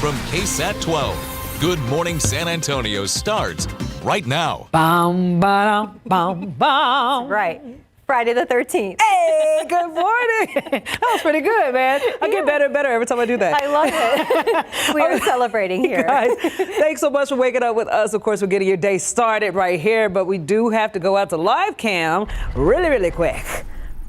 from KSAT 12. Good Morning San Antonio starts right now. Bum, ba-dum, bum, bum. Right. Friday the 13th. Hey, good morning. That was pretty good, man. I get better and better every time I do that. I love it. We are celebrating here. Guys, thanks so much for waking up with us. Of course, we're getting your day started right here, but we do have to go out to live cam really quick.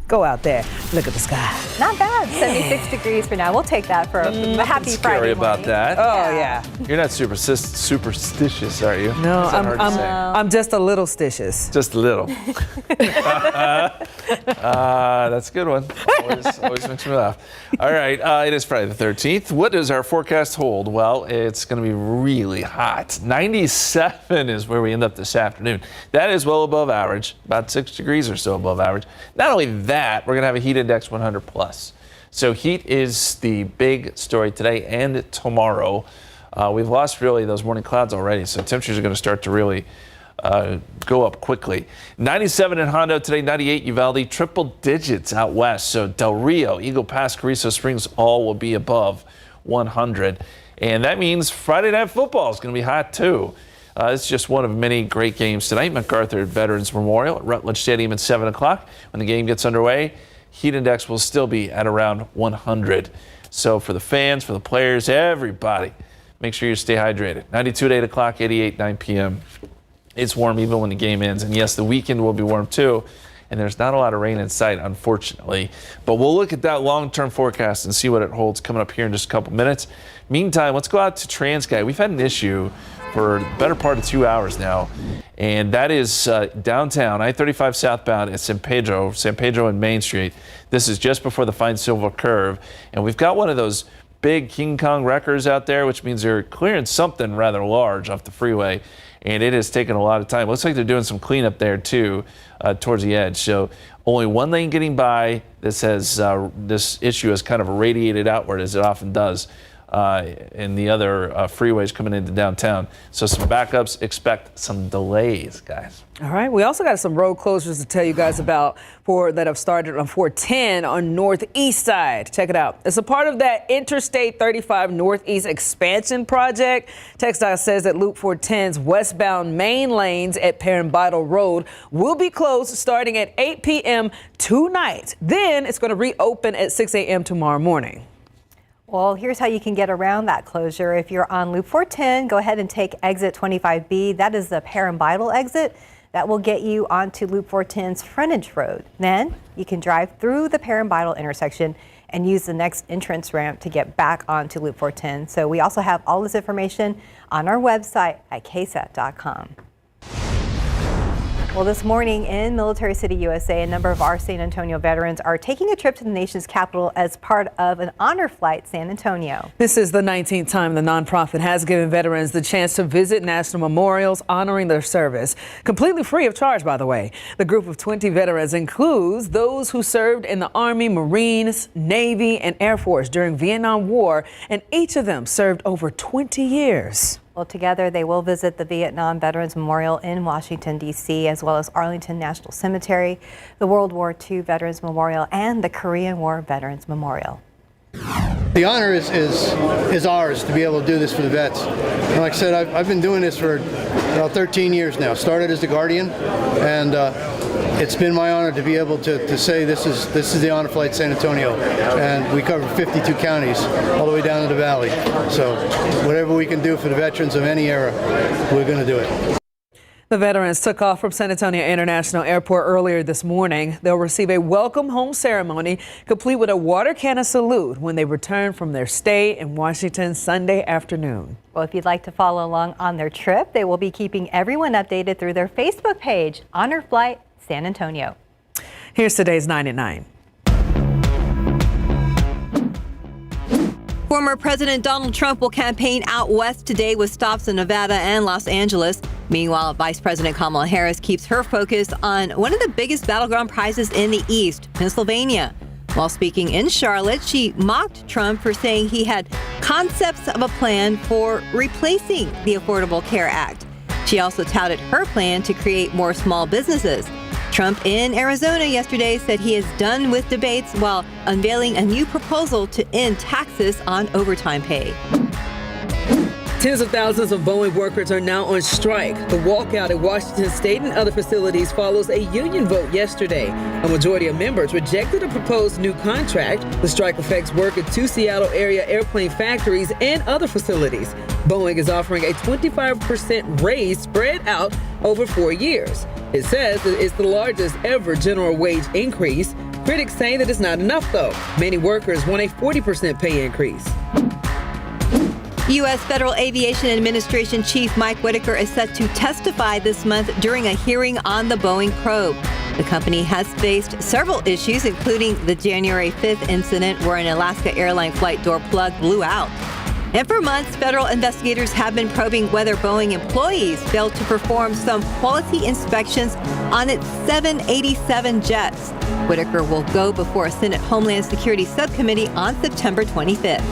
Go out there, look at the sky. Not bad. 76 degrees for now. We'll take that for a happy Friday morning. About that. Oh, yeah. You're not superstitious, are you? No, I'm just a little stitious. Just a little. That's a good one. Always makes me laugh. All right, it is Friday the 13th. What does our forecast hold? Well, it's going to be really hot. 97 is where we end up this afternoon. That is well above average, about 6 degrees or so above average. Not only that, we're going to have a heat index 100 plus. So heat is the big story today and tomorrow. We've lost really those morning clouds already, so temperatures are going to start to really go up quickly. 97 in Hondo today, 98 Uvalde, triple digits out west. So Del Rio, Eagle Pass, Carrizo Springs, all will be above 100. And that means Friday Night Football is going to be hot too. It's just one of many great games tonight. MacArthur Veterans Memorial at Rutledge Stadium at 7 o'clock. When the game gets underway, heat index will still be at around 100. So for the fans, for the players, everybody, make sure you stay hydrated. 92 at 8 o'clock, 88, 9 p.m. It's warm even when the game ends. And yes, the weekend will be warm too. And there's not a lot of rain in sight, unfortunately. But we'll look at that long-term forecast and see what it holds coming up here in just a couple minutes. Meantime, let's go out to TransGuide. We've had an issue for the better part of 2 hours now, and that is downtown, I-35 southbound at San Pedro and Main Street. This is just before the Fine Silver Curve, and we've got one of those big King Kong wreckers out there, which means they're clearing something rather large off the freeway, and it has taken a lot of time. Looks like they're doing some cleanup there too, towards the edge. So only one lane getting by. This issue has kind of radiated outward, as it often does. In the other freeways coming into downtown. So some backups, expect some delays, guys. All right, we also got some road closures to tell you guys about that have started on 410 on northeast side. Check it out. It's a part of that Interstate 35 Northeast expansion project. TxDOT says that Loop 410's westbound main lanes at Parambital Road will be closed starting at 8 p.m. tonight. Then it's going to reopen at 6 a.m. tomorrow morning. Well, here's how you can get around that closure. If you're on Loop 410, go ahead and take exit 25B. That is the Parambital exit. That will get you onto Loop 410's frontage road. Then you can drive through the Parambital intersection and use the next entrance ramp to get back onto Loop 410. So we also have all this information on our website at ksat.com. Well, this morning in Military City, USA, a number of our San Antonio veterans are taking a trip to the nation's capital as part of an honor flight San Antonio. This is the 19th time the nonprofit has given veterans the chance to visit national memorials honoring their service. Completely free of charge, by the way. The group of 20 veterans includes those who served in the Army, Marines, Navy, and Air Force during Vietnam War, and each of them served over 20 years. Well, together they will visit the Vietnam Veterans Memorial in Washington, D.C., as well as Arlington National Cemetery, the World War II Veterans Memorial, and the Korean War Veterans Memorial. The honor is ours to be able to do this for the vets. And like I said, I've been doing this for about 13 years now. Started as the Guardian, and it's been my honor to be able to say this is the honor flight San Antonio, and we cover 52 counties all the way down to the valley. So whatever we can do for the veterans of any era, we're going to do it. The veterans took off from San Antonio International Airport earlier this morning. They'll receive a welcome home ceremony complete with a water cannon salute when they return from their stay in Washington Sunday afternoon. Well, if you'd like to follow along on their trip, they will be keeping everyone updated through their Facebook page, Honor Flight San Antonio. Here's today's 9 at 9. Former President Donald Trump will campaign out west today with stops in Nevada and Los Angeles. Meanwhile, Vice President Kamala Harris keeps her focus on one of the biggest battleground prizes in the East, Pennsylvania. While speaking in Charlotte, she mocked Trump for saying he had concepts of a plan for replacing the Affordable Care Act. She also touted her plan to create more small businesses. Trump in Arizona yesterday said he is done with debates while unveiling a new proposal to end taxes on overtime pay. Tens of thousands of Boeing workers are now on strike. The walkout at Washington State and other facilities follows a union vote yesterday. A majority of members rejected a proposed new contract. The strike affects work at 2 Seattle area airplane factories and other facilities. Boeing is offering a 25% raise spread out over 4 years. It says that it's the largest ever general wage increase. Critics say that it's not enough, though. Many workers want a 40% pay increase. U.S. Federal Aviation Administration Chief Mike Whitaker is set to testify this month during a hearing on the Boeing probe. The company has faced several issues, including the January 5th incident where an Alaska airline flight door plug blew out. And for months, federal investigators have been probing whether Boeing employees failed to perform some quality inspections on its 787 jets. Whitaker will go before a Senate Homeland Security Subcommittee on September 25th.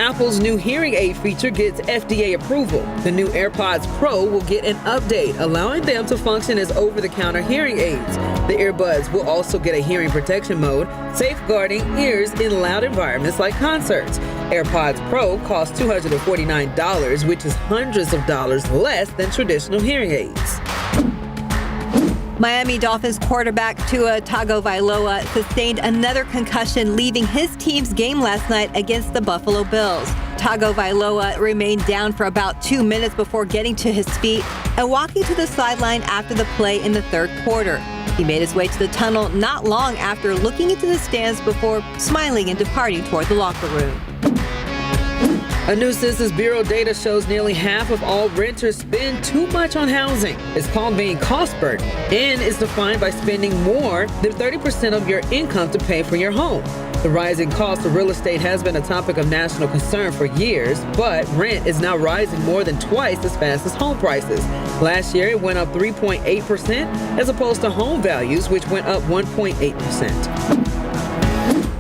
Apple's new hearing aid feature gets FDA approval. The new AirPods Pro will get an update, allowing them to function as over-the-counter hearing aids. The earbuds will also get a hearing protection mode, safeguarding ears in loud environments like concerts. AirPods Pro cost $249, which is hundreds of dollars less than traditional hearing aids. Miami Dolphins quarterback Tua Tagovailoa sustained another concussion, leaving his team's game last night against the Buffalo Bills. Tagovailoa remained down for about 2 minutes before getting to his feet and walking to the sideline after the play in the third quarter. He made his way to the tunnel not long after looking into the stands before smiling and departing toward the locker room. A new Census Bureau data shows nearly half of all renters spend too much on housing. It's called being cost burdened and is defined by spending more than 30% of your income to pay for your home. The rising cost of real estate has been a topic of national concern for years, but rent is now rising more than twice as fast as home prices. Last year, it went up 3.8% as opposed to home values, which went up 1.8%.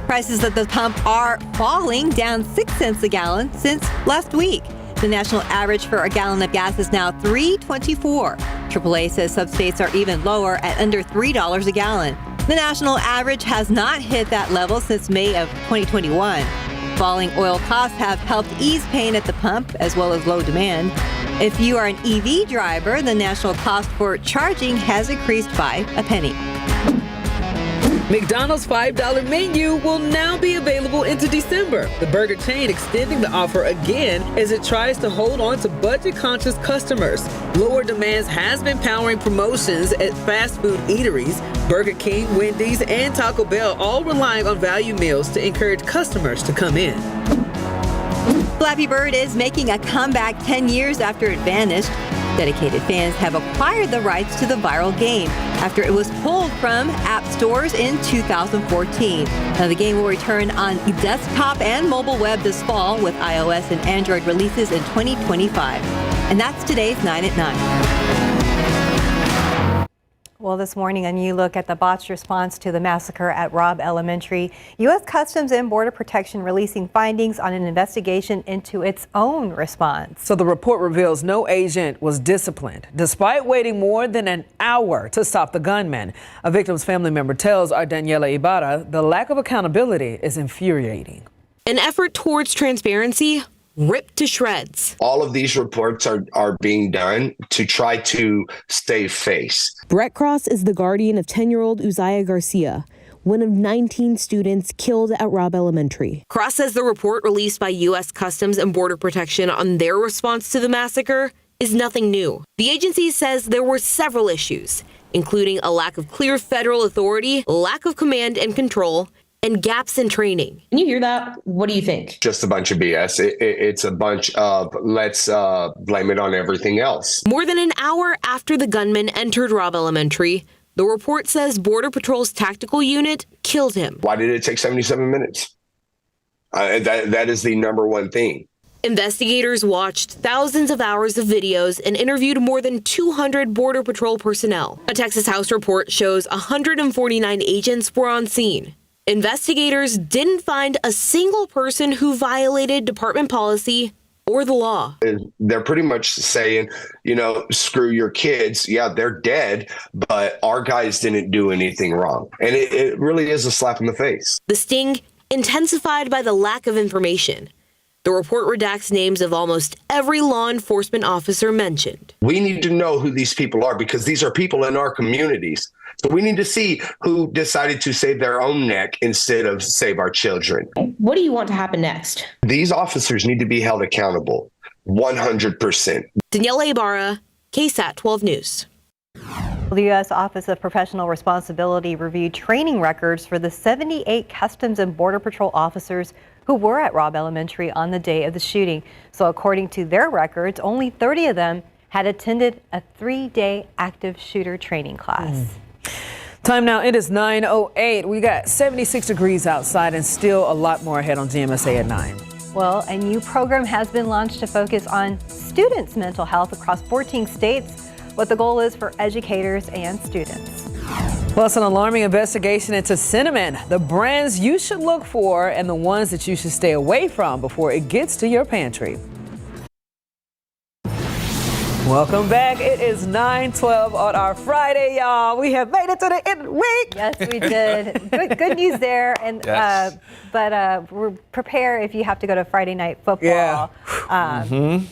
Prices at the pump are falling, down 6 cents a gallon since last week. The national average for a gallon of gas is now $3.24. AAA says some states are even lower at under $3 a gallon. The national average has not hit that level since May of 2021. Falling oil costs have helped ease pain at the pump, as well as low demand. If you are an EV driver, the national cost for charging has increased by a penny. McDonald's $5 menu will now be available into December. The burger chain extending the offer again as it tries to hold on to budget-conscious customers. Lower demands has been powering promotions at fast food eateries. Burger King, Wendy's, and Taco Bell all relying on value meals to encourage customers to come in. Flappy Bird is making a comeback 10 years after it vanished. Dedicated fans have acquired the rights to the viral game after it was pulled from app stores in 2014. Now, the game will return on desktop and mobile web this fall with iOS and Android releases in 2025. And that's today's 9 at 9. Well, this morning, a new look at the botched response to the massacre at Robb Elementary. U.S. Customs and Border Protection releasing findings on an investigation into its own response. So the report reveals no agent was disciplined, despite waiting more than an hour to stop the gunman. A victim's family member tells our Daniela Ibarra the lack of accountability is infuriating. An effort towards transparency ripped to shreds. All of these reports are being done to try to save face. Brett Cross is the guardian of 10-year-old Uzziah Garcia, one of 19 students killed at Robb Elementary. Cross says the report released by U.S. Customs and Border Protection on their response to the massacre is nothing new. The agency says there were several issues, including a lack of clear federal authority, lack of command and control, and gaps in training. When you hear that, what do you think? Just a bunch of BS. It's a bunch of let's blame it on everything else. More than an hour after the gunman entered Robb Elementary, the report says Border Patrol's tactical unit killed him. Why did it take 77 minutes? That is the number one thing. Investigators watched thousands of hours of videos and interviewed more than 200 Border Patrol personnel. A Texas House report shows 149 agents were on scene. Investigators didn't find a single person who violated department policy or the law. They're pretty much saying, screw your kids. Yeah, they're dead, but our guys didn't do anything wrong. And it really is a slap in the face. The sting intensified by the lack of information. The report redacts names of almost every law enforcement officer mentioned. We need to know who these people are because these are people in our communities. So we need to see who decided to save their own neck instead of save our children. What do you want to happen next? These officers need to be held accountable 100%. Danielle Ibarra, KSAT 12 News. The U.S. Office of Professional Responsibility reviewed training records for the 78 Customs and Border Patrol officers who were at Robb Elementary on the day of the shooting. So according to their records, only 30 of them had attended a 3-day active shooter training class. Time now, it is 9:08. We got 76 degrees outside and still a lot more ahead on GMSA at 9. Well, a new program has been launched to focus on students' mental health across 14 states. What the goal is for educators and students. Plus, an alarming investigation into cinnamon, the brands you should look for and the ones that you should stay away from before it gets to your pantry. Welcome back. It is 9:12 on our Friday, y'all. We have made it to the end of the week. Yes, we did. Good news there. And Yes. but we're prepare if you have to go to Friday night football. Yeah.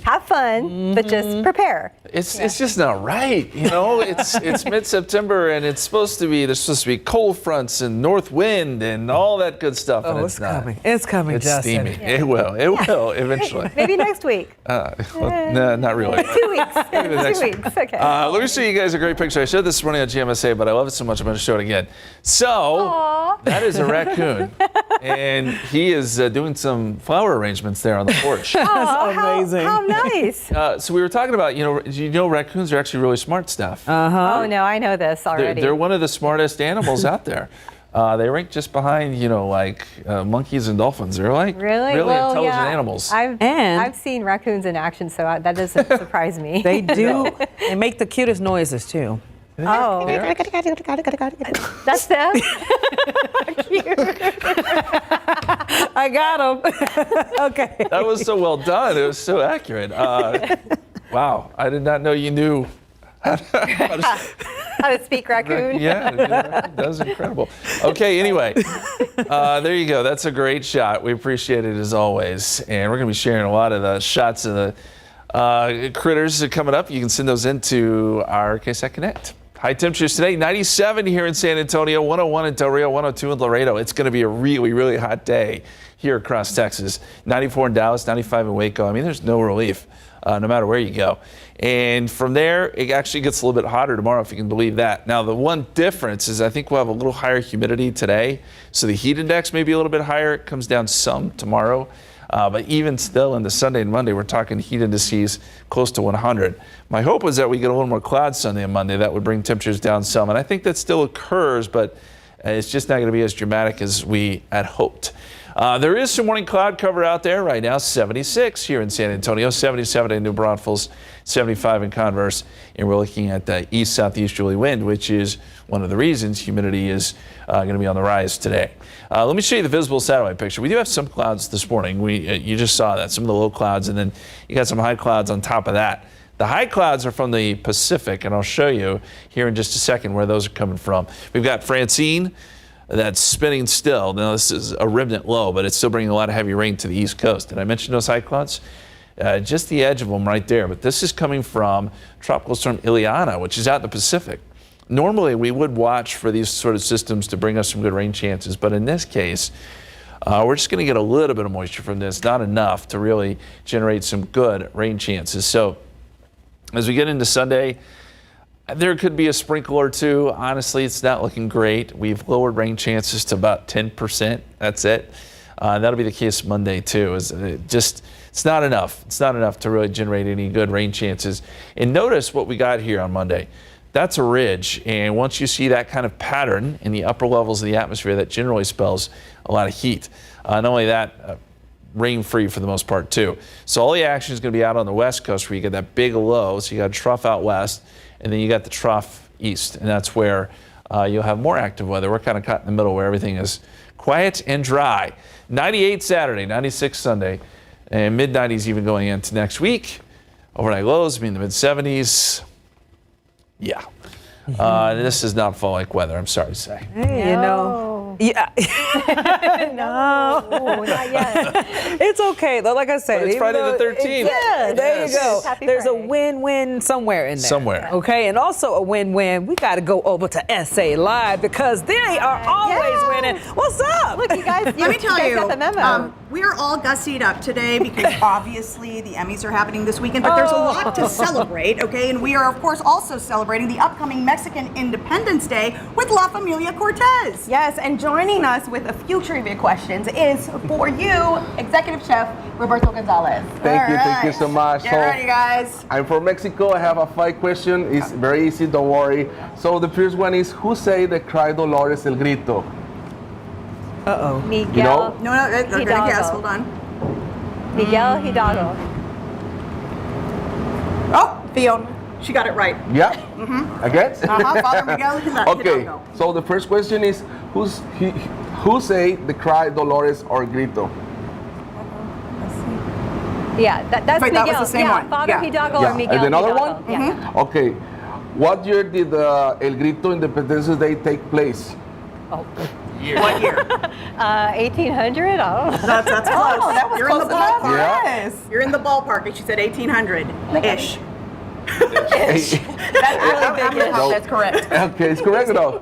Have fun, but just prepare. It's just not right, you know. It's mid-September and there's supposed to be cold fronts and north wind and all that good stuff. Oh, and it's coming. It's coming, It's Justin. steamy. It will eventually. Maybe next week. No, not really. 2 weeks. Maybe the next 2 week. weeks. Okay. Let me show you guys a great picture. I showed this morning on GMSA, but I love it so much I'm going to show it again. So Aw. that is a raccoon, and he is doing some flower arrangements there on the porch. Amazing. How nice. So we were talking about, raccoons are actually really smart stuff. Oh, no, I know this already. They're one of the smartest animals out there. They rank just behind, monkeys and dolphins. They're like Really? really Well, intelligent yeah. animals. I've seen raccoons in action, so that doesn't surprise me. They do. They make the cutest noises, too. Oh. Yeah. That's them? I got them. Okay. That was so well done. It was so accurate. Wow. I did not know you knew how How to speak raccoon? Yeah, that was incredible. Okay, anyway, there you go. That's a great shot. We appreciate it as always. And we're going to be sharing a lot of the shots of the critters coming up. You can send those into our KSAT Connect. High temperatures today, 97 here in San Antonio, 101 in Del Rio, 102 in Laredo. It's going to be a really, really hot day here across Texas. 94 in Dallas, 95 in Waco. I mean, there's no relief no matter where you go. And from there, it actually gets a little bit hotter tomorrow, if you can believe that. Now, the one difference is I think we'll have a little higher humidity today. So the heat index may be a little bit higher. It comes down some tomorrow. But even still, in the Sunday and Monday, we're talking heat indices close to 100. My hope was that we get a little more clouds Sunday and Monday. That would bring temperatures down some. And I think that still occurs, but it's just not going to be as dramatic as we had hoped. There is some morning cloud cover out there right now. 76 here in San Antonio, 77 in New Braunfels, 75 in Converse. And we're looking at the east-southeasterly wind, which is one of the reasons humidity is going to be on the rise today. Let me show you the visible satellite picture. We do have some clouds this morning. You just saw that, some of the low clouds, and then you got some high clouds on top of that. The high clouds are from the Pacific, and I'll show you here in just a second where those are coming from. We've got Francine that's spinning still. Now, this is a remnant low, but it's still bringing a lot of heavy rain to the east coast. Did I mention those high clouds? Just the edge of them right there. But this is coming from Tropical Storm Ileana, which is out in the Pacific. Normally, we would watch for these sort of systems to bring us some good rain chances. But in this case, we're just going to get a little bit of moisture from this, not enough to really generate some good rain chances. So as we get into Sunday, there could be a sprinkle or two. Honestly, it's not looking great. We've lowered rain chances to about 10%. That's it. That'll be the case Monday, too. It's not enough. It's not enough to really generate any good rain chances. And notice what we got here on Monday. That's a ridge. And once you see that kind of pattern in the upper levels of the atmosphere, that generally spells a lot of heat. Not only that, rain-free for the most part, too. So all the action is going to be out on the west coast where you get that big low. So you got a trough out west. And then you got the trough east, and that's where you'll have more active weather. We're kind of caught in the middle where everything is quiet and dry. 98 Saturday, 96 Sunday, and mid-90s even going into next week. Overnight lows be in the mid-70s. Yeah. This is not fall-like weather, I'm sorry to say. Hey, Yeah. No, not yet. It's okay though. Like I said, But it's even Friday the though 13th. Yeah, there you go. Happy There's Friday. a win-win somewhere in there. Somewhere. Okay, and also a win-win. We got to go over to SA Live because they are always winning. What's up? Look, you guys, Let me tell guys you, got the memo. we are all gussied up today because obviously the Emmys are happening this weekend, but there's a lot to celebrate, okay? And we are, of course, also celebrating the upcoming Mexican Independence Day with La Familia Cortez. Yes, and joining us with a few trivia questions is for you, Executive Chef Roberto Gonzalez. Thank you so much. Get ready, guys. I'm from Mexico. I have a 5 question. It's very easy, don't worry. So the first one is, who say the cry Dolores el grito? Uh-oh. Miguel. You know? No, they're going to Hidalgo. guess. Hold on. Miguel Hidalgo. Oh, Fiona. She got it right. Yeah? Again? Father Miguel Hidalgo. Okay, so the first question is, who say the cry Dolores or grito? Yeah, that's Wait, Miguel. that was the same one. Father Yeah. Hidalgo Yeah. or Miguel And another Hidalgo. one? Yeah. Okay, what year did El Grito Independence Day take place? Oh. What year? 1800? I don't know. That's close. Oh, that was You're in the close enough. ballpark. Yeah. You're in the ballpark. She said 1800-ish. That's really big. No. That's correct. Okay, it's correct though.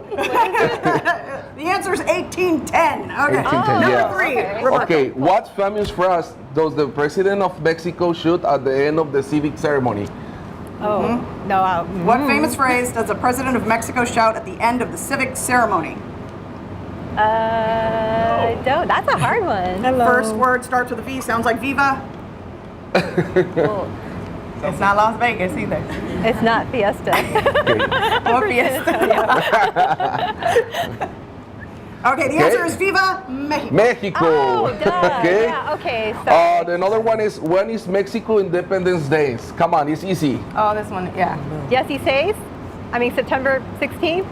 The answer is 1810. Okay. 1810, Number yeah. 3. Okay. Roberto. Okay, what famous phrase does the President of Mexico shoot at the end of the civic ceremony? Oh, no. What famous phrase does the President of Mexico shout at the end of the civic ceremony? Don't. That's a hard one. First word starts with a V. Sounds like Viva. Well, It's not Las Vegas either. it's not Fiesta. Or Fiesta. Okay, the answer is Viva Mexico. Mexico. Oh, duh. Okay. Yeah, okay. So, Another one is, when is Mexico Independence Day? Come on, it's easy. Oh, this one, yeah. Jesse says, September 16th.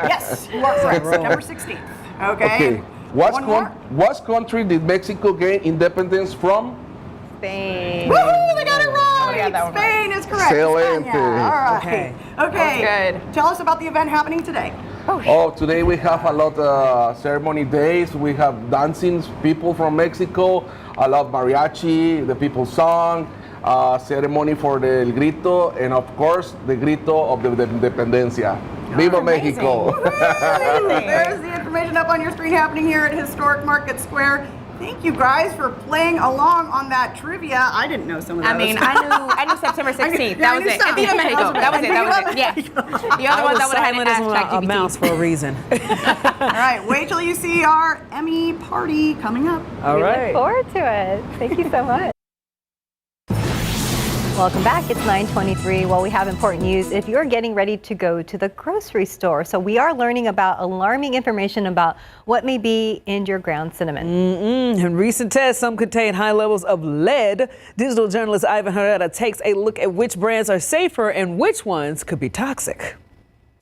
Yes, you are correct. September 16th. Okay. What country did Mexico gain independence from? Spain. Woohoo, they got it right. We got that one Spain is correct. Excelente. España. All right. Okay. Okay. That was good. Tell us about the event happening today. Oh, today we have a lot of ceremony days. We have dancing people from Mexico, a lot of mariachi, the people song, ceremony for the El Grito, and of course, the Grito of the Independencia. Viva Mexico. There's the information up on your screen happening here at Historic Market Square. Thank you guys for playing along on that trivia. I didn't know some of those. I mean, I knew September 16th. That was it. And Viva Mexico. That was it. Yeah. The other ones I would have had to ask a mouse for a reason. All right, wait till you see our Emmy party coming up. All We right. look forward to it. Thank you so much. Welcome back. It's 9:23. Well, we have important news if you're getting ready to go to the grocery store. So we are learning about alarming information about what may be in your ground cinnamon. In recent tests, some contain high levels of lead. Digital journalist Ivan Herrera takes a look at which brands are safer and which ones could be toxic.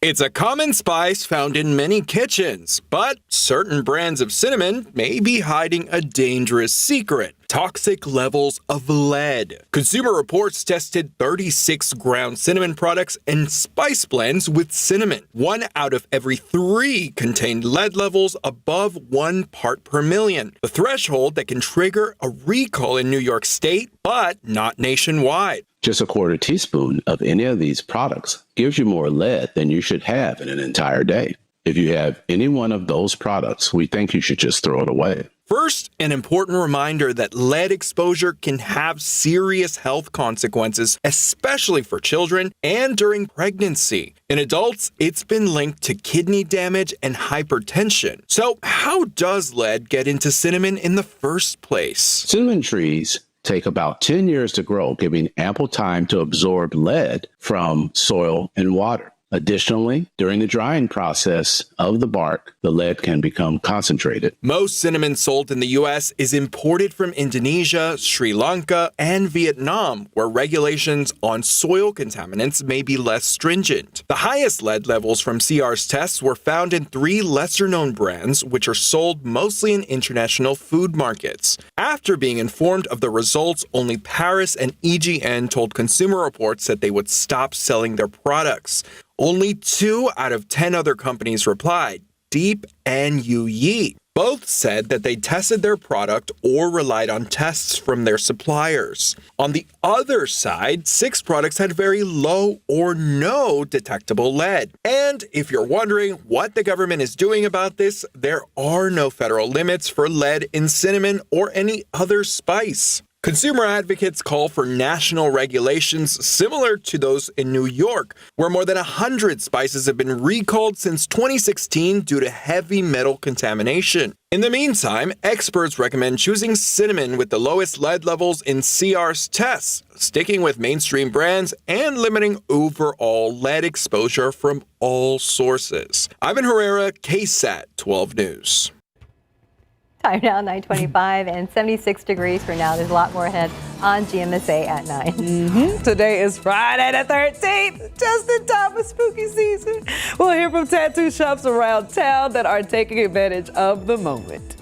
It's a common spice found in many kitchens, but certain brands of cinnamon may be hiding a dangerous secret: toxic levels of lead. Consumer Reports tested 36 ground cinnamon products and spice blends with cinnamon. 1 out of every 3 contained lead levels above 1 part per million, the threshold that can trigger a recall in New York State, but not nationwide. Just a quarter teaspoon of any of these products gives you more lead than you should have in an entire day. If you have any one of those products, we think you should just throw it away. First, an important reminder that lead exposure can have serious health consequences, especially for children and during pregnancy. In adults, it's been linked to kidney damage and hypertension. So, how does lead get into cinnamon in the first place? Cinnamon trees take about 10 years to grow, giving ample time to absorb lead from soil and water. Additionally, during the drying process of the bark, the lead can become concentrated. Most cinnamon sold in the U.S. is imported from Indonesia, Sri Lanka, and Vietnam, where regulations on soil contaminants may be less stringent. The highest lead levels from CR's tests were found in 3 lesser-known brands, which are sold mostly in international food markets. After being informed of the results, only Paris and EGN told Consumer Reports that they would stop selling their products. Only 2 out of 10 other companies replied, Deep and Yi. Both said that they tested their product or relied on tests from their suppliers. On the other side, 6 products had very low or no detectable lead. And if you're wondering what the government is doing about this, there are no federal limits for lead in cinnamon or any other spice. Consumer advocates call for national regulations similar to those in New York, where more than 100 spices have been recalled since 2016 due to heavy metal contamination. In the meantime, experts recommend choosing cinnamon with the lowest lead levels in CR's tests, sticking with mainstream brands, and limiting overall lead exposure from all sources. Ivan Herrera, KSAT 12 News. Time now, 9:25 and 76 degrees for now. There's a lot more ahead on GMSA at 9. Today is Friday the 13th, just in time for spooky season. We'll hear from tattoo shops around town that are taking advantage of the moment.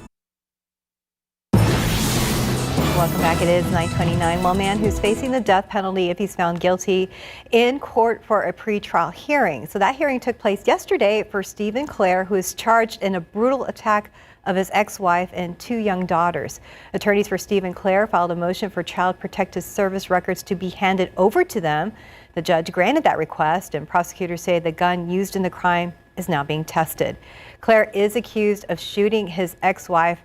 Welcome back. It is 9:29. Well, a man who's facing the death penalty if he's found guilty in court for a pretrial hearing. So that hearing took place yesterday for Stephen Clare, who is charged in a brutal attack of his ex-wife and 2 young daughters. Attorneys for Stephen Clare filed a motion for Child Protective Service records to be handed over to them. The judge granted that request, and prosecutors say the gun used in the crime is now being tested. Clare is accused of shooting his ex-wife,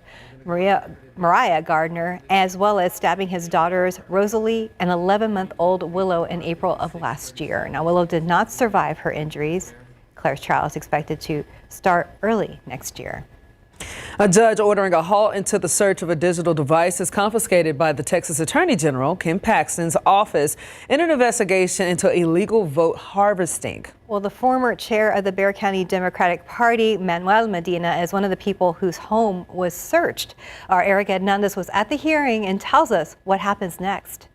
Mariah Gardner, as well as stabbing his daughters, Rosalie and 11-month-old Willow, in April of last year. Now, Willow did not survive her injuries. Clare's trial is expected to start early next year. A judge ordering a halt into the search of a digital device is confiscated by the Texas Attorney General, Ken Paxton's office, in an investigation into illegal vote harvesting. Well, the former chair of the Bexar County Democratic Party, Manuel Medina, is one of the people whose home was searched. Our Erica Hernandez was at the hearing and tells us what happens next.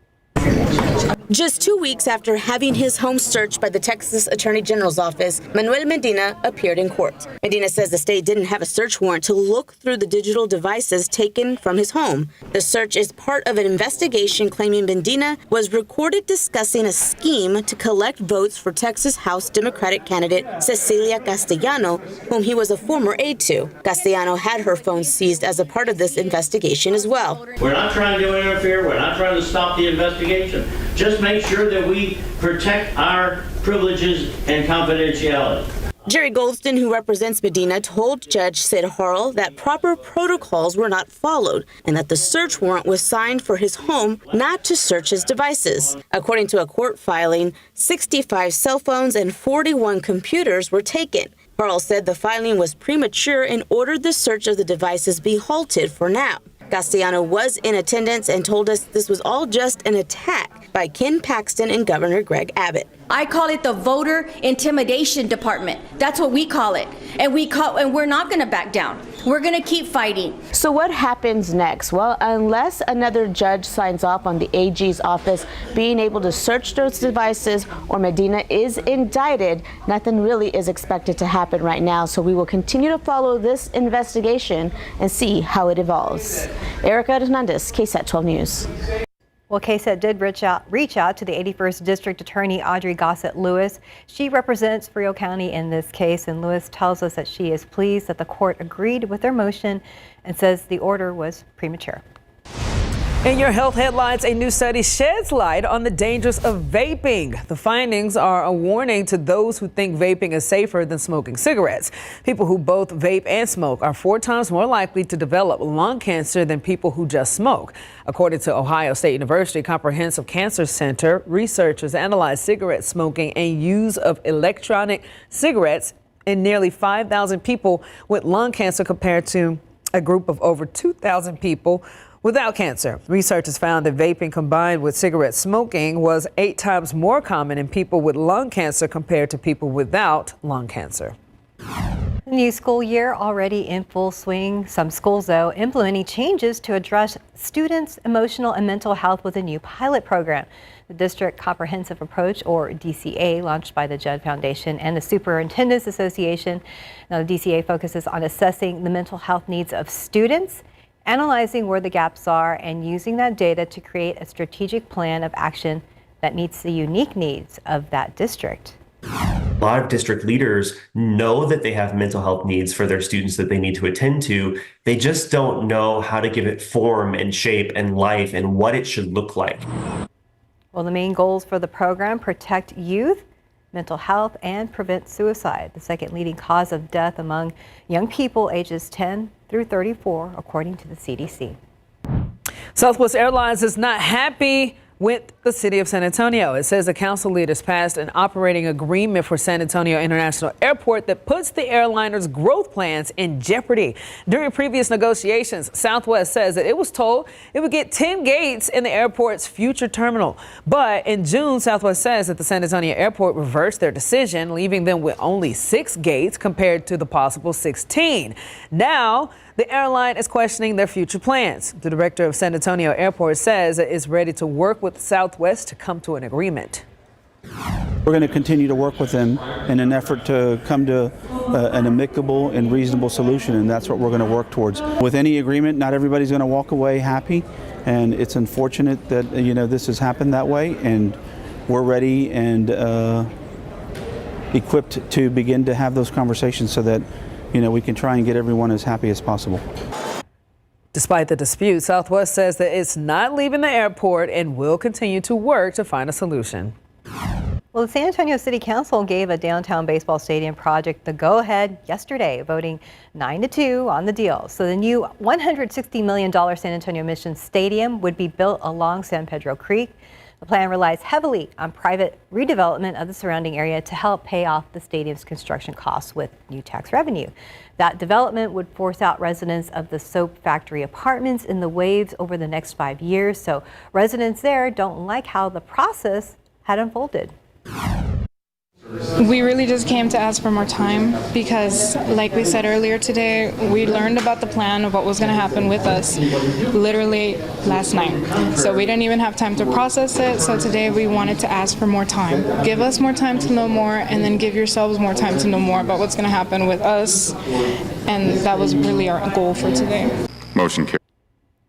Just 2 weeks after having his home searched by the Texas Attorney General's office, Manuel Medina appeared in court. Medina says the state didn't have a search warrant to look through the digital devices taken from his home. The search is part of an investigation claiming Medina was recorded discussing a scheme to collect votes for Texas House Democratic candidate Cecilia Castellano, whom he was a former aide to. Castellano had her phone seized as a part of this investigation as well. We're not trying to interfere. We're not trying to stop the investigation. Just make sure that we protect our privileges and confidentiality. Jerry Goldston, who represents Medina, told Judge Sid Harrell that proper protocols were not followed and that the search warrant was signed for his home, not to search his devices. According to a court filing, 65 cell phones and 41 computers were taken. Harrell said the filing was premature and ordered the search of the devices be halted for now. Castellano was in attendance and told us this was all just an attack by Ken Paxton and Governor Greg Abbott. I call it the voter intimidation department. That's what we call it. And we're not going to back down. We're going to keep fighting. So what happens next? Well, unless another judge signs off on the AG's office being able to search those devices or Medina is indicted, nothing really is expected to happen right now. So we will continue to follow this investigation and see how it evolves. Erica Hernandez, KSAT 12 News. Well, KSAT did reach out to the 81st District Attorney Audrey Gossett Lewis. She represents Frio County in this case, and Lewis tells us that she is pleased that the court agreed with their motion and says the order was premature. In your health headlines, a new study sheds light on the dangers of vaping. The findings are a warning to those who think vaping is safer than smoking cigarettes. People who both vape and smoke are 4 times more likely to develop lung cancer than people who just smoke. According to Ohio State University Comprehensive Cancer Center, researchers analyzed cigarette smoking and use of electronic cigarettes in nearly 5,000 people with lung cancer compared to a group of over 2,000 people without cancer. Researchers found that vaping combined with cigarette smoking was 8 times more common in people with lung cancer compared to people without lung cancer. The new school year already in full swing. Some schools, though, implementing changes to address students' emotional and mental health with a new pilot program. The District Comprehensive Approach, or DCA, launched by the Judd Foundation and the Superintendents Association. Now, the DCA focuses on assessing the mental health needs of students, analyzing where the gaps are, and using that data to create a strategic plan of action that meets the unique needs of that district. A lot of district leaders know that they have mental health needs for their students that they need to attend to. They just don't know how to give it form and shape and life and what it should look like. Well, the main goals for the program: protect youth, mental health, and prevent suicide, the second leading cause of death among young people ages 10 through 34, according to the CDC. Southwest Airlines is not happy with the city of San Antonio. It says the council leaders passed an operating agreement for San Antonio International Airport that puts the airliner's growth plans in jeopardy. During previous negotiations, Southwest says that it was told it would get 10 gates in the airport's future terminal. But in June, Southwest says that the San Antonio Airport reversed their decision, leaving them with only 6 gates compared to the possible 16. Now, the airline is questioning their future plans. The director of San Antonio Airport says it is ready to work with Southwest to come to an agreement. We're going to continue to work with them in an effort to come to an amicable and reasonable solution, and that's what we're going to work towards. With any agreement, not everybody's going to walk away happy, and it's unfortunate that this has happened that way, and we're ready and equipped to begin to have those conversations so that we can try and get everyone as happy as possible. Despite the dispute, Southwest says that it's not leaving the airport and will continue to work to find a solution. Well, the San Antonio City Council gave a downtown baseball stadium project the go-ahead yesterday, voting 9-2 on the deal. So the new $160 million San Antonio Mission Stadium would be built along San Pedro Creek. The plan relies heavily on private redevelopment of the surrounding area to help pay off the stadium's construction costs with new tax revenue. That development would force out residents of the soap factory apartments in the waves over the next 5 years. So residents there don't like how the process had unfolded. We really just came to ask for more time because, like we said earlier today, we learned about the plan of what was going to happen with us literally last night. So we didn't even have time to process it. So today we wanted to ask for more time. Give us more time to know more, and then give yourselves more time to know more about what's going to happen with us. And that was really our goal for today. Motion carried.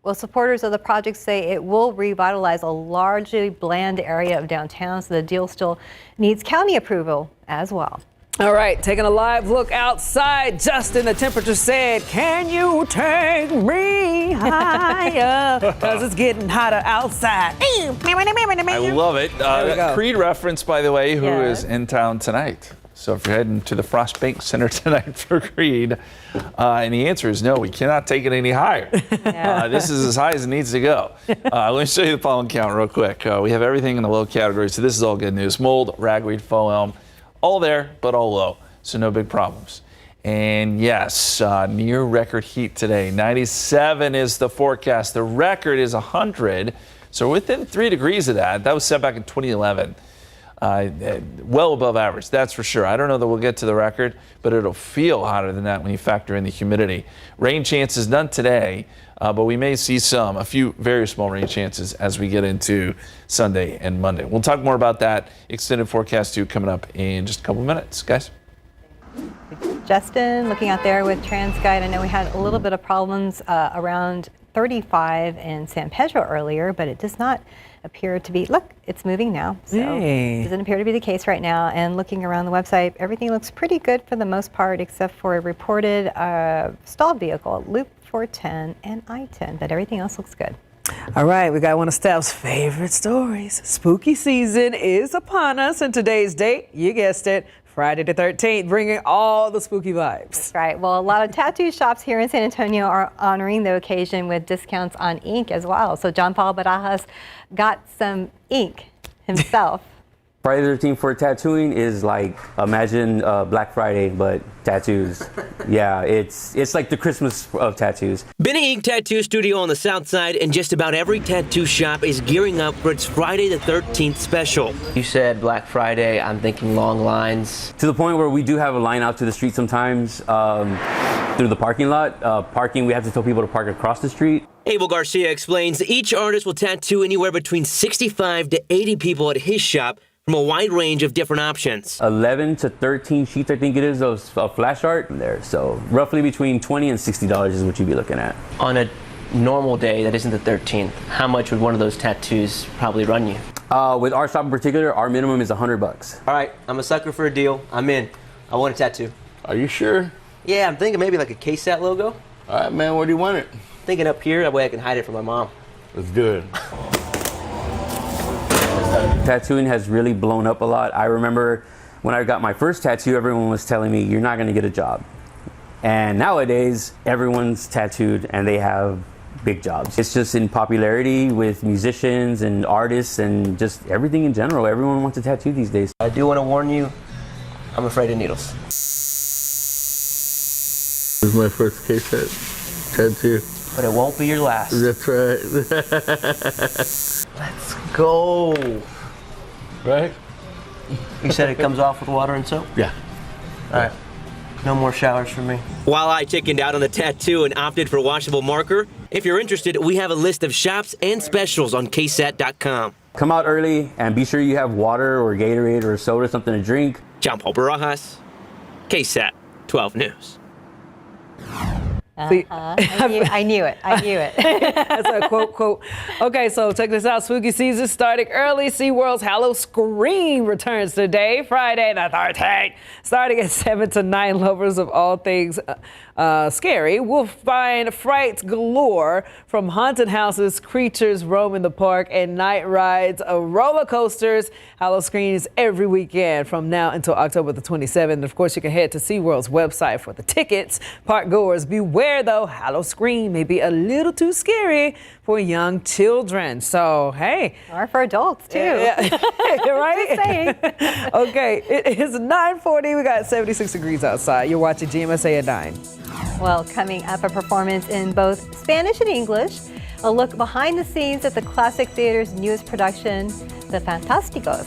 Well, supporters of the project say it will revitalize a largely bland area of downtown, so the deal still needs county approval as well. All right, taking a live look outside. Justin, the temperature said, "Can you take me higher?" Because it's getting hotter outside. I love it. Creed reference, by the way, who is in town tonight. So if you're heading to the Frost Bank Center tonight for Creed, and the answer is no, we cannot take it any higher. This is as high as it needs to go. Let me show you the pollen count real quick. We have everything in the low category, so this is all good news. Mold, ragweed, faux elm, all there, but all low, so no big problems. And yes, near record heat today. 97 is the forecast. The record is 100, so within 3 degrees of that. That was set back in 2011. Well above average, that's for sure. I don't know that we'll get to the record, but it'll feel hotter than that when you factor in the humidity. Rain chances, none today, but we may see a few very small rain chances as we get into Sunday and Monday. We'll talk more about that extended forecast too coming up in just a couple minutes, guys. Justin, looking out there with TransGuide, I know we had a little bit of problems around 35 in San Pedro earlier, but it does not appear to be. Look, it's moving now, so it doesn't appear to be the case right now. And looking around the website, everything looks pretty good for the most part, except for a reported stalled vehicle at Loop 410 and I-10, but everything else looks good. All right, we got one of Steph's favorite stories. Spooky season is upon us, and today's date, you guessed it, Friday the 13th, bringing all the spooky vibes. That's right. Well, a lot of tattoo shops here in San Antonio are honoring the occasion with discounts on ink as well. So John Paul Barajas got some ink himself. Friday the 13th for tattooing is like, imagine Black Friday, but tattoos. Yeah, it's like the Christmas of tattoos. Benny Ink Tattoo Studio on the South Side, and just about every tattoo shop is gearing up for its Friday the 13th special. You said Black Friday, I'm thinking long lines. To the point where we do have a line out to the street sometimes through the parking lot. Parking, we have to tell people to park across the street. Abel Garcia explains that each artist will tattoo anywhere between 65 to 80 people at his shop, from a wide range of different options. 11 to 13 sheets, I think it is, of flash art there. So roughly between $20 and $60 is what you'd be looking at. On a normal day that isn't the 13th, how much would one of those tattoos probably run you? With our shop in particular, our minimum is $100. All right, I'm a sucker for a deal. I'm in. I want a tattoo. Are you sure? Yeah, I'm thinking maybe like a KSAT logo. All right, man, where do you want it? Thinking up here, that way I can hide it from my mom. Let's do it. Tattooing has really blown up a lot. I remember when I got my first tattoo, everyone was telling me, you're not going to get a job. And nowadays, everyone's tattooed and they have big jobs. It's just in popularity with musicians and artists and just everything in general. Everyone wants a tattoo these days. I do want to warn you, I'm afraid of needles. This is my first KSAT tattoo. But it won't be your last. That's right. Let's go. Right? You said it comes off with water and soap? Yeah. All right. No more showers for me. While I chickened out on the tattoo and opted for washable marker, if you're interested, we have a list of shops and specials on KSAT.com. Come out early and be sure you have water or Gatorade or soda, something to drink. John Paul Barajas, KSAT 12 News. I knew it. That's a quote. Okay, so check this out. Spooky season starting early. SeaWorld's Halloween returns today, Friday the 13th. Starting at 7 to 9, lovers of all things scary will find frights galore from haunted houses, creatures roaming the park, and night rides of roller coasters. Halloween is every weekend from now until October the 27th. And of course, you can head to SeaWorld's website for the tickets. Park goers, beware though, Halloween may be a little too scary for young children. So, hey. Or for adults too. Yeah. Right? Just saying. Okay, it is 9:40. We got 76 degrees outside. You're watching GMSA at 9. Well, coming up, a performance in both Spanish and English, a look behind the scenes at the Classic Theater's newest production, The Fantásticos.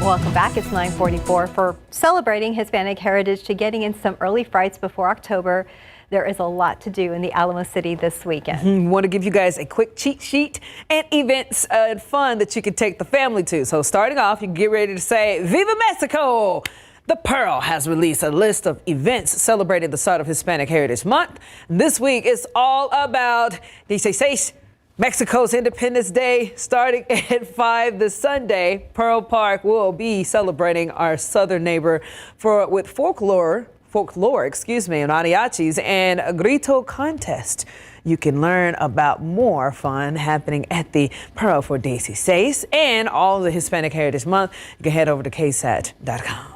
Welcome back. It's 9:44. For celebrating Hispanic heritage to getting in some early frights before October, there is a lot to do in the Alamo City this weekend. We want to give you guys a quick cheat sheet and events and fun that you can take the family to. So starting off, you can get ready to say, Viva Mexico! The Pearl has released a list of events celebrating the start of Hispanic Heritage Month. This week, it's all about 16, Mexico's Independence Day. Starting at 5 this Sunday, Pearl Park will be celebrating our southern neighbor with folklore, and mariachis and a grito contest. You can learn about more fun happening at the Pearl for 16 and all the Hispanic Heritage Month. You can head over to KSAT.com.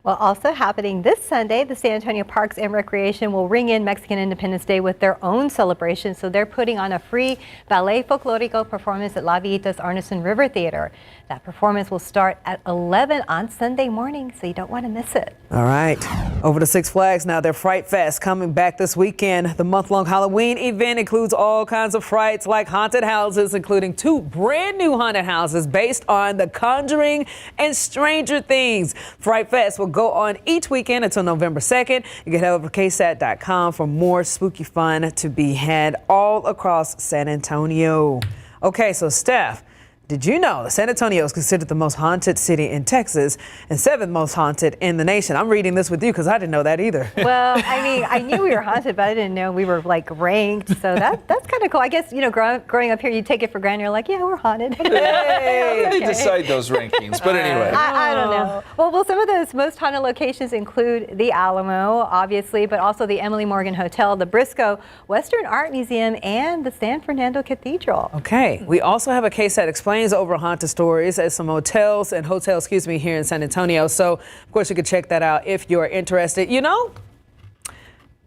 Well, also happening this Sunday, the San Antonio Parks and Recreation will ring in Mexican Independence Day with their own celebration. So they're putting on a free ballet folklorico performance at La Villita's Arneson River Theater. That performance will start at 11 on Sunday morning, so you don't want to miss it. All right. Over to Six Flags now. Their Fright Fest coming back this weekend. The month-long Halloween event includes all kinds of frights like haunted houses, including 2 brand new haunted houses based on The Conjuring and Stranger Things. Fright Fest will go on each weekend until November 2nd. You can head over to KSAT.com for more spooky fun to be had all across San Antonio. Okay, so Steph, did you know that San Antonio is considered the most haunted city in Texas and 7th most haunted in the nation? I'm reading this with you because I didn't know that either. Well, I mean, I knew we were haunted, but I didn't know we were like ranked. So that's kind of cool. I guess, you know, growing up here, you take it for granted. You're like, yeah, we're haunted. Hey, they decide those rankings. But anyway. I don't know. Well, some of those most haunted locations include the Alamo, obviously, but also the Emily Morgan Hotel, the Briscoe Western Art Museum, and the San Fernando Cathedral. Okay. We also have a KSAT Explains over haunted stories at some hotels here in San Antonio. So, of course, you can check that out if you're interested. You know,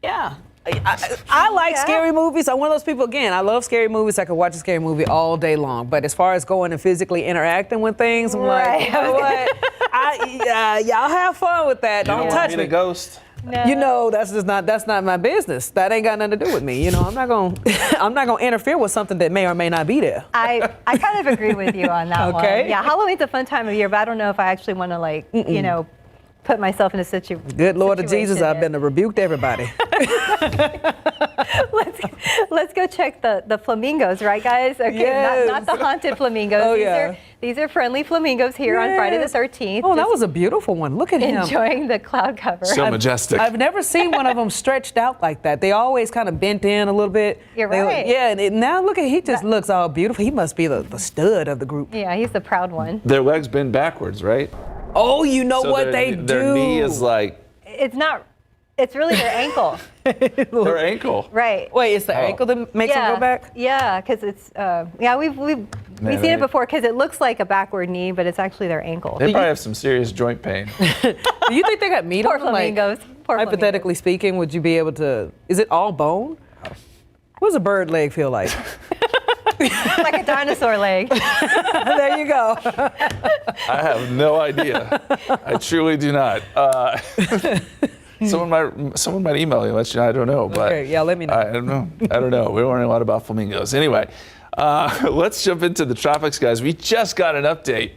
yeah. I like scary movies. I'm one of those people, again, I love scary movies. I could watch a scary movie all day long. But as far as going and physically interacting with things, I'm like, you know what? Y'all have fun with that. Don't touch me. A ghost. No. You know, that's not my business. That ain't got nothing to do with me. You know, I'm not gonna interfere with something that may or may not be there. I kind of agree with you on that one. Yeah, Halloween's a fun time of year, but I don't know if I actually want to you know, put myself in a situation. Good Lord of Jesus, I've been rebuked everybody. Let's go check the flamingos, right, guys? Okay, Yes. not the haunted flamingos. Oh, These are friendly flamingos here on Friday the 13th. Oh, that was a beautiful one. Look at him. Enjoying the cloud cover. So majestic. I've never seen one of them stretched out like that. They always kind of bent in a little bit. You're right. Now look at, he just looks all beautiful. He must be the stud of the group. Yeah, he's the proud one. Their legs bend backwards, right? Oh, you know So what they do. Their knee is like It's really their ankle. their ankle. Right. Wait, it's the ankle that makes them go back? Yeah, because it's, we've seen it before because it looks like a backward knee, but it's actually their ankle. They probably have some serious joint pain. Do you think they got meat Poor on them? Like, flamingos. Poor hypothetically speaking, would you be able to, is it all bone? What does a bird leg feel like? Like a dinosaur leg. There you go. I have no idea. I truly do not. Someone might email you and let you know. I don't know. But Okay, yeah, let me know. I don't know. We're learning a lot about flamingos. Anyway, let's jump into the tropics, guys. We just got an update.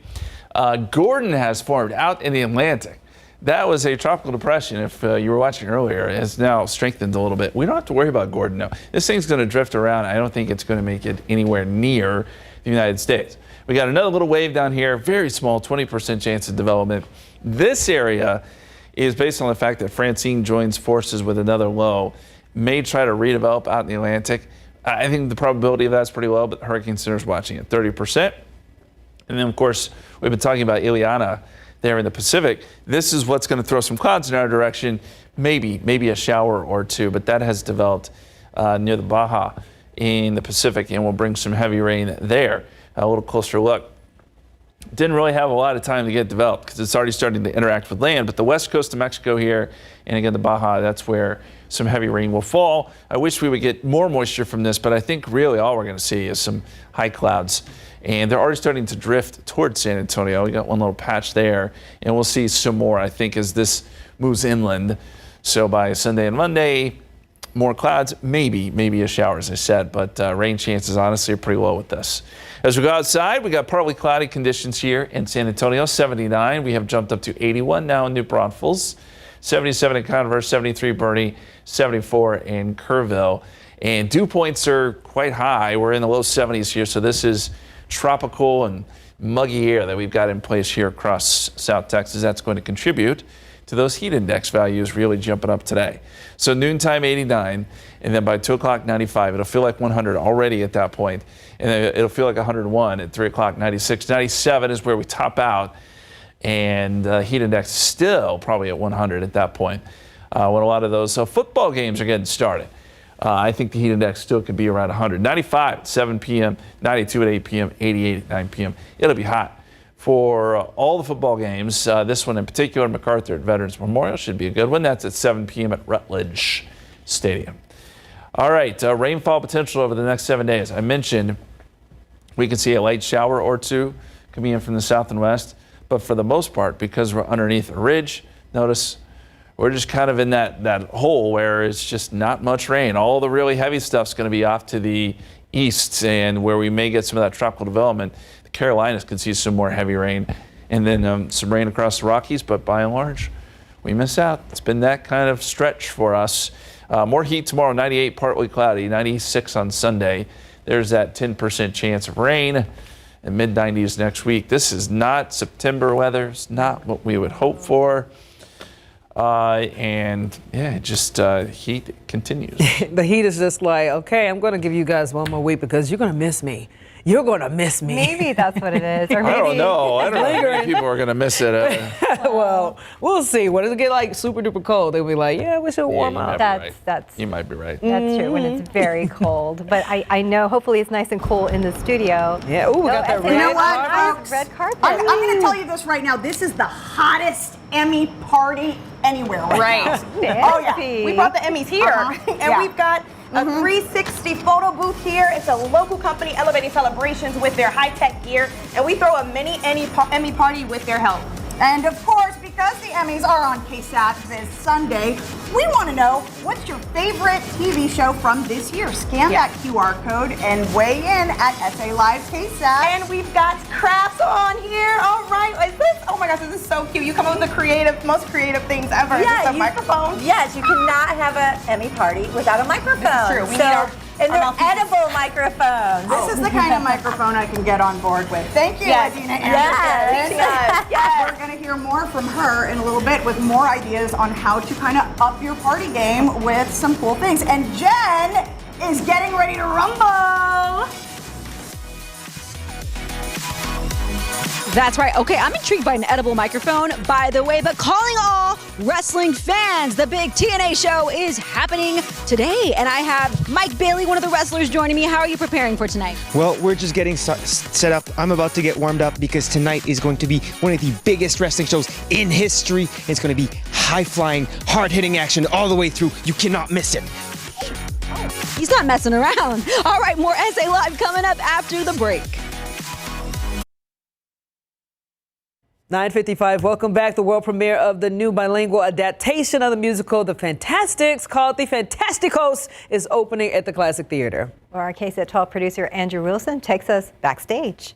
Gordon has formed out in the Atlantic. That was a tropical depression, if you were watching earlier. It has now strengthened a little bit. We don't have to worry about Gordon now. This thing's going to drift around. I don't think it's going to make it anywhere near the United States. We got another little wave down here, very small, 20% chance of development. This area is based on the fact that Francine joins forces with another low, may try to redevelop out in the Atlantic. I think the probability of that's pretty low, but the Hurricane Center's watching it, 30%. And then, of course, we've been talking about Ileana there in the Pacific. This is what's going to throw some clouds in our direction, maybe a shower or two, but that has developed near the Baja in the Pacific and will bring some heavy rain there. A little closer look. Didn't really have a lot of time to get developed because it's already starting to interact with land, but the west coast of Mexico here, and again the Baja, that's where some heavy rain will fall. I wish we would get more moisture from this, but I think really all we're going to see is some high clouds. And they're already starting to drift towards San Antonio. We got one little patch there, and we'll see some more, I think, as this moves inland. So by Sunday and Monday, more clouds, maybe a shower, as I said, but rain chances honestly are pretty low with this. As we go outside, we got partly cloudy conditions here in San Antonio, 79. We have jumped up to 81 now in New Braunfels, 77 in Converse, 73 Boerne, 74 in Kerrville. And dew points are quite high. We're in the low 70s here, so this is tropical and muggy air that we've got in place here across South Texas. That's going to contribute to those heat index values really jumping up today. So noontime 89, and then by 2 o'clock 95. It'll feel like 100 already at that point, and then it'll feel like 101 at 3 o'clock 96. 97 is where we top out, and heat index is still probably at 100 at that point when a lot of those football games are getting started. I think the heat index still could be around 100. 95 at 7 p.m., 92 at 8 p.m., 88 at 9 p.m. It'll be hot for all the football games. This one in particular, MacArthur at Veterans Memorial, should be a good one. That's at 7 p.m. at Rutledge Stadium. All right, rainfall potential over the next 7 days. I mentioned we can see a light shower or two coming in from the south and west, but for the most part, because we're underneath a ridge, notice we're just kind of in that hole where it's just not much rain. All the really heavy stuff's going to be off to the east, and where we may get some of that tropical development, the Carolinas could see some more heavy rain, and then some rain across the Rockies, but by and large, we miss out. It's been that kind of stretch for us. More heat tomorrow, 98, partly cloudy, 96 on Sunday. There's that 10% chance of rain, and mid-90s next week. This is not September weather. It's not what we would hope for. And yeah, just heat continues. The heat is just like, okay, I'm going to give you guys one more week because you're going to miss me. You're going to miss me. Maybe that's what it is. Or maybe I don't know. I don't know how many people are going to miss it. Well, we'll see. When it get like super duper cold, they'll be like, yeah, we should warm up. You might be right. That's true when it's very cold. But I know hopefully it's nice and cool in the studio. Yeah, ooh, we got that red carpet. Red carpet. I'm going to tell you this right now. This is the hottest Emmy party anywhere right now. Oh, yeah. We brought the Emmys here, and we've got a 360 photo booth here. It's a local company elevating celebrations with their high-tech gear, and we throw a mini Emmy party with their help. And of course, because the Emmys are on KSAT this Sunday, we want to know what's your favorite TV show from this year. Scan that QR code and weigh in at SA Live KSAT. And we've got crafts on here. All right, is this? Oh my gosh, this is so cute. You come up with the most creative things ever. Yeah, is this a microphone? Yes, you cannot have an Emmy party without a microphone. This is true. We need our And they're edible microphones. This is the kind of microphone I can get on board with. Thank you, Yes. Adina Yes. Anderson. Yes. We're going to hear more from her in a little bit with more ideas on how to kind of up your party game with some cool things. And Jen is getting ready to rumble. That's right. Okay, I'm intrigued by an edible microphone, by the way, but calling all wrestling fans, the big TNA show is happening today, and I have Mike Bailey, one of the wrestlers, joining me. How are you preparing for tonight? Well, we're just getting set up. I'm about to get warmed up because tonight is going to be one of the biggest wrestling shows in history. It's going to be high-flying, hard-hitting action all the way through. You cannot miss it. He's not messing around. All right, more SA Live coming up after the break. 9:55. Welcome back. The world premiere of the new bilingual adaptation of the musical The Fantastics, called The Fantasticos, is opening at the Classic Theater. Well, our KSAT 12 producer Andrew Wilson takes us backstage.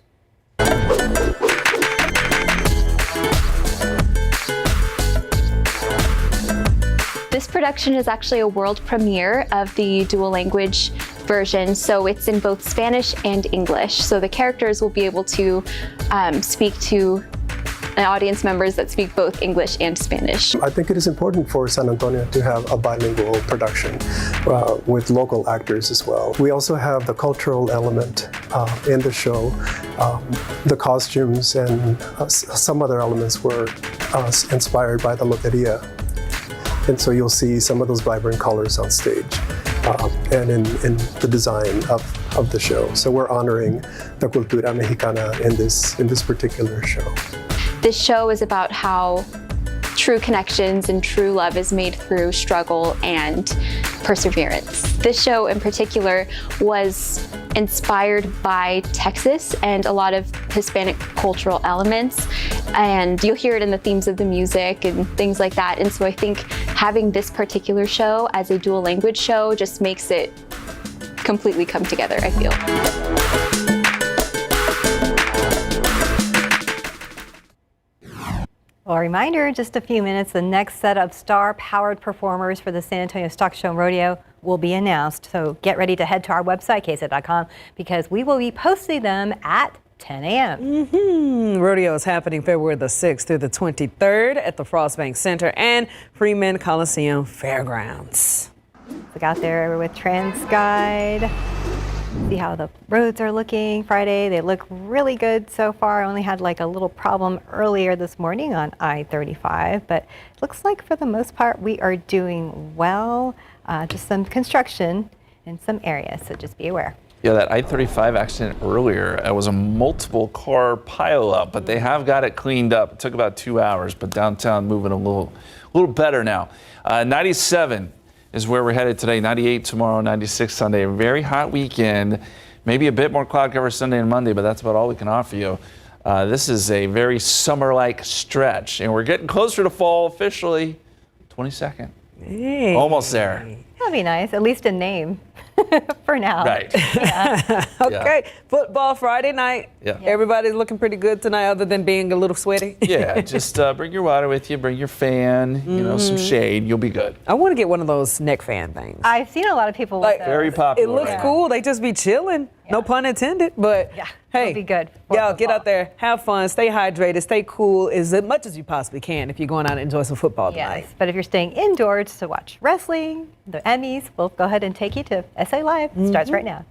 This production is actually a world premiere of the dual language version, so it's in both Spanish and English. So the characters will be able to speak to audience members that speak both English and Spanish. I think it is important for San Antonio to have a bilingual production with local actors as well. We also have the cultural element in the show. The costumes and some other elements were inspired by the Loteria. And so you'll see some of those vibrant colors on stage and in the design of the show. So we're honoring the cultura mexicana in this particular show. This show is about how true connections and true love is made through struggle and perseverance. This show in particular was inspired by Texas and a lot of Hispanic cultural elements, and you'll hear it in the themes of the music and things like that. And so I think having this particular show as a dual language show just makes it completely come together, I feel. Well, a reminder, in just a few minutes, the next set of star-powered performers for the San Antonio Stock Show and Rodeo will be announced. So get ready to head to our website, KSAT.com, because we will be posting them at 10 a.m. Rodeo is happening February the 6th through the 23rd at the Frostbank Center and Freeman Coliseum Fairgrounds. Look out there with TransGuide. See how the roads are looking Friday. They look really good so far. I only had like a little problem earlier this morning on I-35, but it looks like for the most part we are doing well. Just some construction in some areas, so just be aware. Yeah, that I-35 accident earlier, it was a multiple car pileup, but they have got it cleaned up. It took about 2 hours, but downtown moving a little better now. 97 is where we're headed today. 98 tomorrow, 96 Sunday. A very hot weekend. Maybe a bit more cloud cover Sunday and Monday, but that's about all we can offer you. This is a very summer-like stretch, and we're getting closer to fall officially. 22nd. Hey. Almost there. That'd be nice, at least in name for now. Right. Yeah. Okay, football Friday night. Yeah. Everybody's looking pretty good tonight other than being a little sweaty. Yeah, just bring your water with you, bring your fan, you know, some shade, you'll be good. I want to get one of those neck fan things. I've seen a lot of people with those. Very popular. It looks right? cool. They just be chilling. No pun intended, but hey, be good. Y'all get out there, have fun, stay hydrated, stay cool as much as you possibly can if you're going out and enjoy some football tonight. Yes, but if you're staying indoors to watch wrestling, the Emmys, we'll go ahead and take you to SA Live. Starts right now.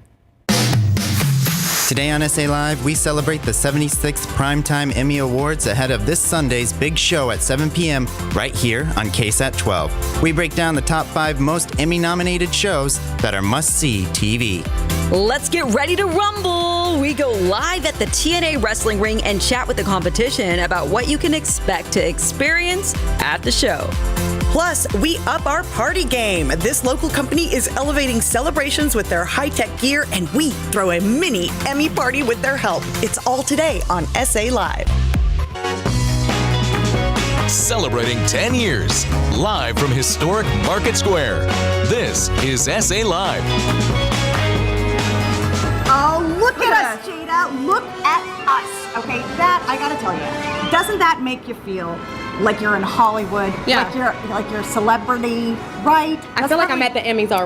Today on SA Live, we celebrate the 76th Primetime Emmy Awards ahead of this Sunday's big show at 7 p.m. right here on KSAT 12. We break down the top 5 most Emmy-nominated shows that are must-see TV. Let's get ready to rumble. We go live at the TNA Wrestling Ring and chat with the competition about what you can expect to experience at the show. Plus, we up our party game. This local company is elevating celebrations with their high-tech gear, and we throw a mini Emmy party with their help. It's all today on SA Live. Celebrating 10 years, live from historic Market Square. This is SA Live. Oh, look at us, Jada. Look at us. Okay, that, I gotta tell you, doesn't that make you feel like you're in Hollywood? Yeah. Like you're a celebrity, right? I feel like I'm at the Emmys already.